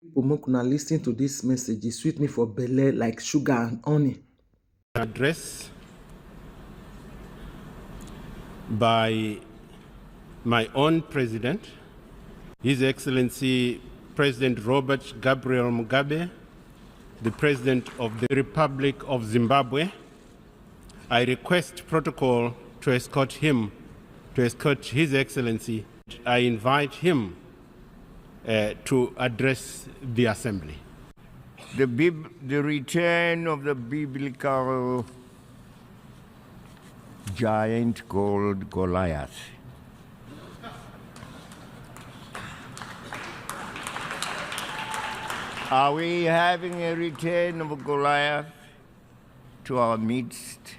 People make una lis ten to this message, e sweet me for belle like sugar and honey. Address by my own president, His Excellency President Robert Gabriel Mugabe, the President of the Republic of Zimbabwe. I request protocol to escort His Excellency. I invite him to address the Assembly. The return of the biblical giant called Goliath. Are we having a return of Goliath to our midst,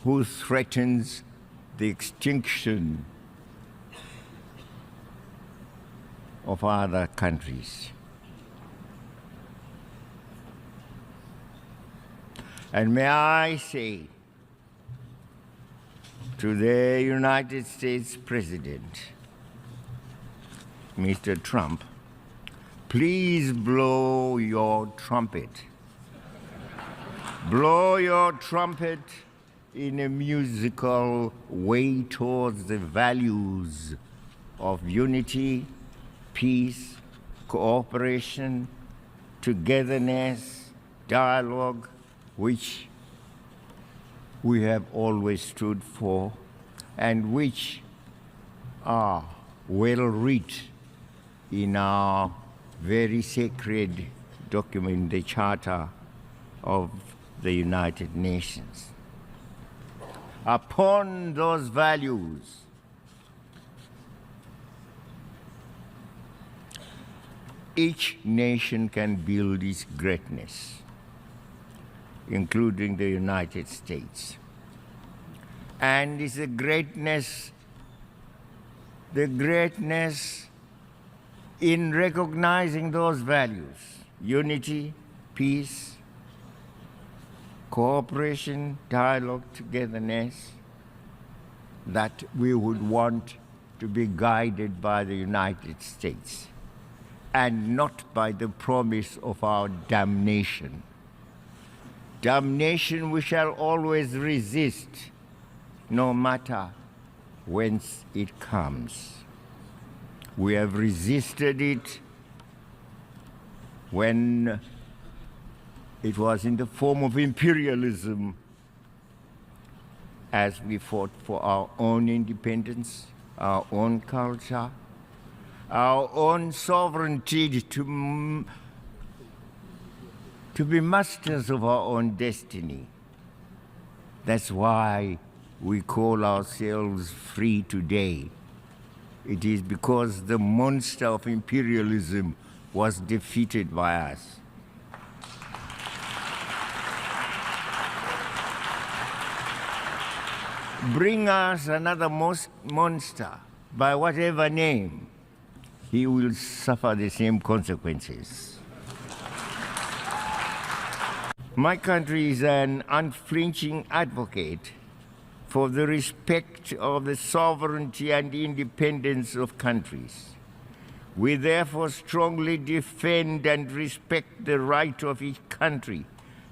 who threatens the extinction of other countries? And may I say to the United States President, Mr. Trump, please blow your trumpet. Blow your trumpet in a musical way towards the values of unity, peace, cooperation, togetherness, dialogue, which we have always stood for and which are well written in our very sacred document, the Charter of the United Nations. Upon those values, each nation can build its greatness, including the United States. And it's the greatness in recognizing those values: unity, peace, cooperation, dialogue, togetherness, that we would want to be guided by the United States and not by the promise of our damnation. Damnation we shall always resist, no matter whence it comes. We have resisted it when it was in the form of imperialism, as we fought for our own independence, our own culture, our own sovereignty to be masters of our own destiny. That's why we call ourselves free today. It is because the monster of imperialism was defeated by us. Bring us another monster, by whatever name, he will suffer the same consequences. My country is an unflinching advocate for the respect of the sovereignty and independence of countries. We therefore strongly defend and respect the right of each country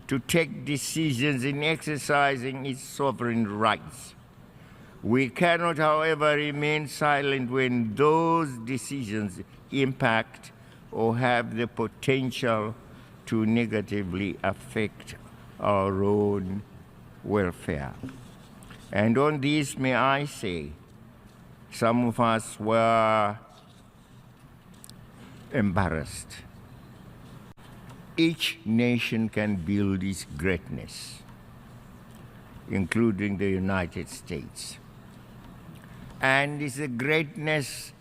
to take decisions in exercising its sovereign rights. We cannot, however, remain silent when those decisions impact or have the potential to negatively affect our own welfare. And on this, may I say, some of us were embarrassed. Each nation can build its greatness, including the United States. And it's the greatness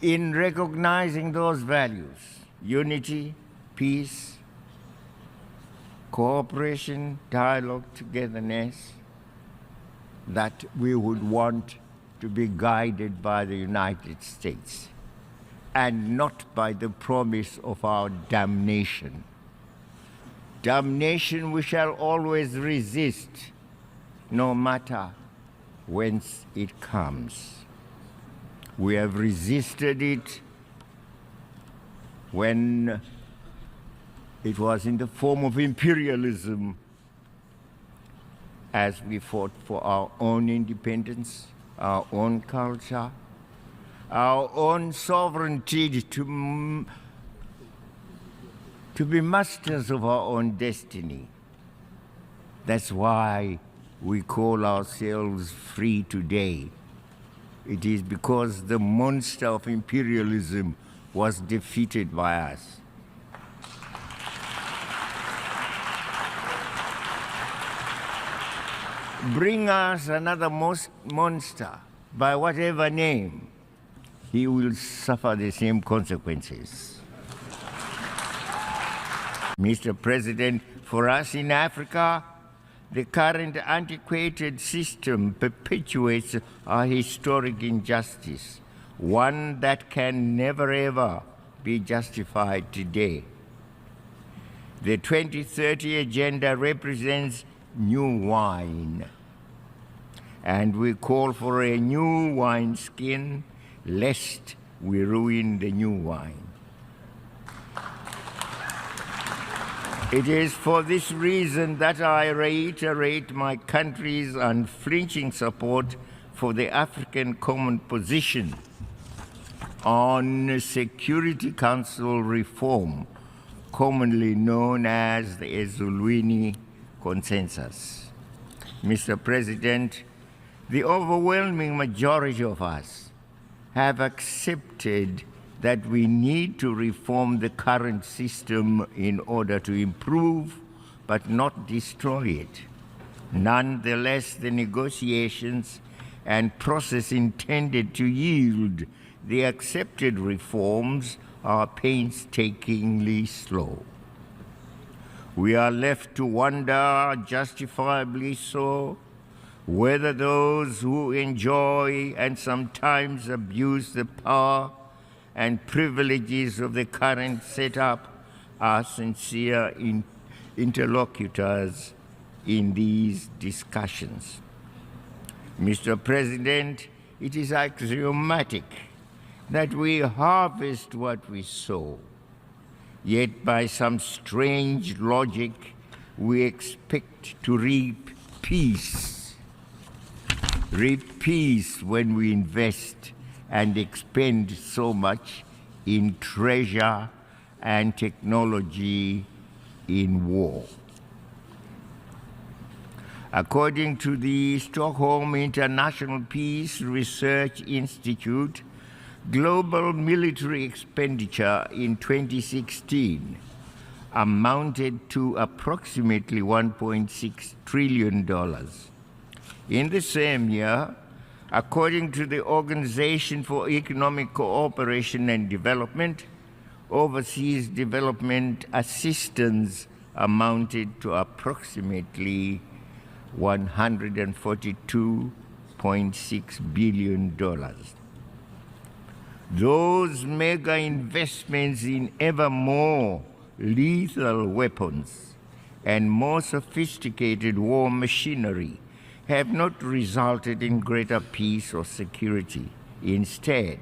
in recognizing those values: unity, peace, cooperation, dialogue, togetherness, that we would want to be guided by the United States and not by the promise of our damnation. Damnation we shall always resist, no matter whence it comes. We have resisted it when it was in the form of imperialism, as we fought for our own independence, our own culture, our own sovereignty to be masters of our own destiny. That's why we call ourselves free today. It is because the monster of imperialism was defeated by us. Bring us another monster, by whatever name, he will suffer the same consequences. Mr. President, for us in Africa, the current antiquated system perpetuates a historic injustice, one that can never ever be justified today. The 2030 agenda represents new wine, and we call for a new wineskin, lest we ruin the new wine. It is for this reason that I reiterate my country's unflinching support for the African Common Position on Security Council reform, commonly known as the Ezulwini Consensus. Mr. President, the overwhelming majority of us have accepted that we need to reform the current system in order to improve but not destroy it. Nonetheless, the negotiations and process intended to yield the accepted reforms are painstakingly slow. We are left to wonder, justifiably so, whether those who enjoy and sometimes abuse the power and privileges of the current setup are sincere interlocutors in these discussions. Mr. President, it is axiomatic that we harvest what we sow. Yet by some strange logic, we expect to reap peace. Reap peace when we invest and expend so much in treasure and technology in war. According to the Stockholm International Peace Research Institute, global military expenditure in 2016 amounted to approximately $1.6 trillion. In the same year, according to the Organization for Economic Cooperation and Development, overseas development assistance amounted to approximately $142.6 billion. Those mega investments in ever more lethal weapons and more sophisticated war machinery have not resulted in greater peace or security. Instead,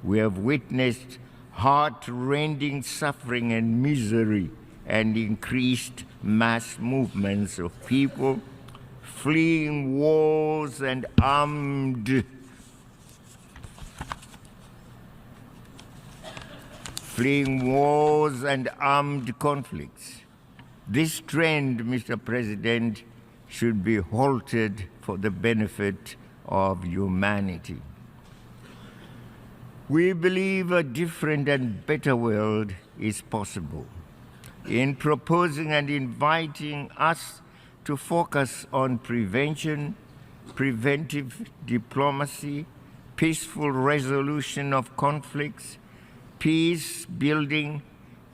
we have witnessed heart-rending suffering and misery and increased mass movements of people fleeing wars and armed conflicts. This trend, Mr. President, should be halted for the benefit of humanity. We believe a different and better world is possible. In proposing and inviting us to focus on prevention, preventive diplomacy, peaceful resolution of conflicts, peace building,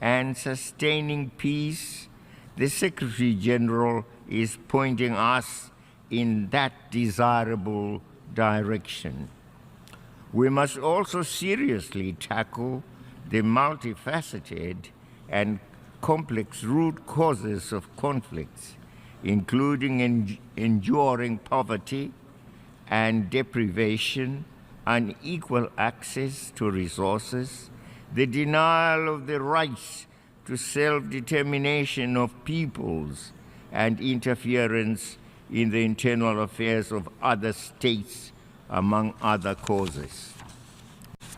and sustaining peace, the Secretary General is pointing us in that desirable direction. We must also seriously tackle the multifaceted and complex root causes of conflicts, including enduring poverty and deprivation, unequal access to resources, the denial of the rights to self-determination of peoples, and interference in the internal affairs of other states, among other causes.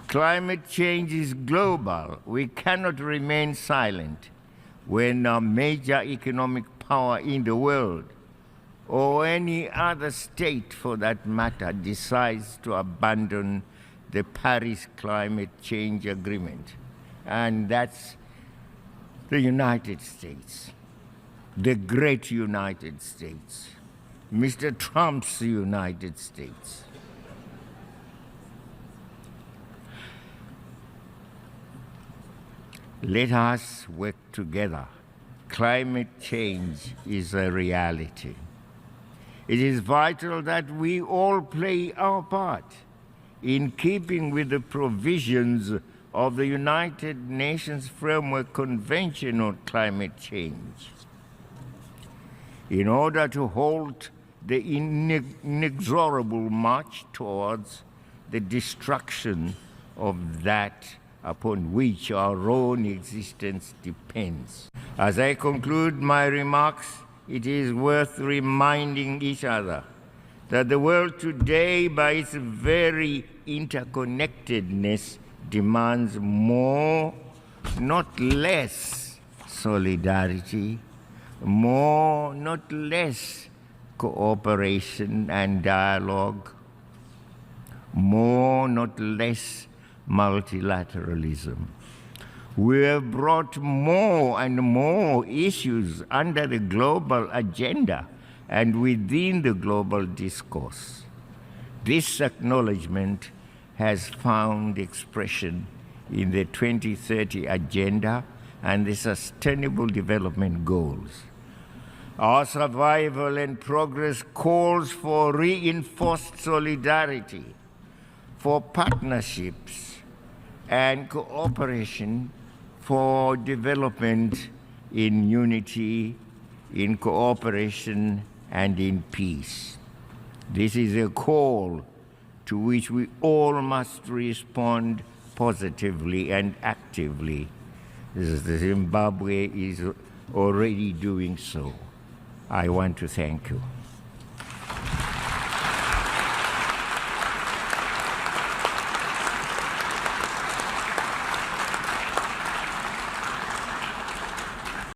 Climate change is global. We cannot remain silent when a major economic power in the world, or any other state for that matter, decides to abandon the Paris Climate Change Agreement. And that's the United States, the great United States, Mr. Trump's United States. Let us work together. Climate change is a reality. It is vital that we all play our part in keeping with the provisions of the United Nations Framework Convention on Climate Change in order to halt the inexorable march towards the destruction of that upon which our own existence depends. As I conclude my remarks, it is worth reminding each other that the world today, by its very interconnectedness, demands more, not less, solidarity, more, not less, cooperation and dialogue, more, not less, multilateralism. We have brought more and more issues under the global agenda and within the global discourse. This acknowledgement has found expression in the 2030 Agenda and the Sustainable Development Goals. Our survival and progress calls for reinforced solidarity, for partnerships and cooperation, for development in unity, in cooperation, and in peace. This is a call to which we all must respond positively and actively. Zimbabwe is already doing so. I want to thank you.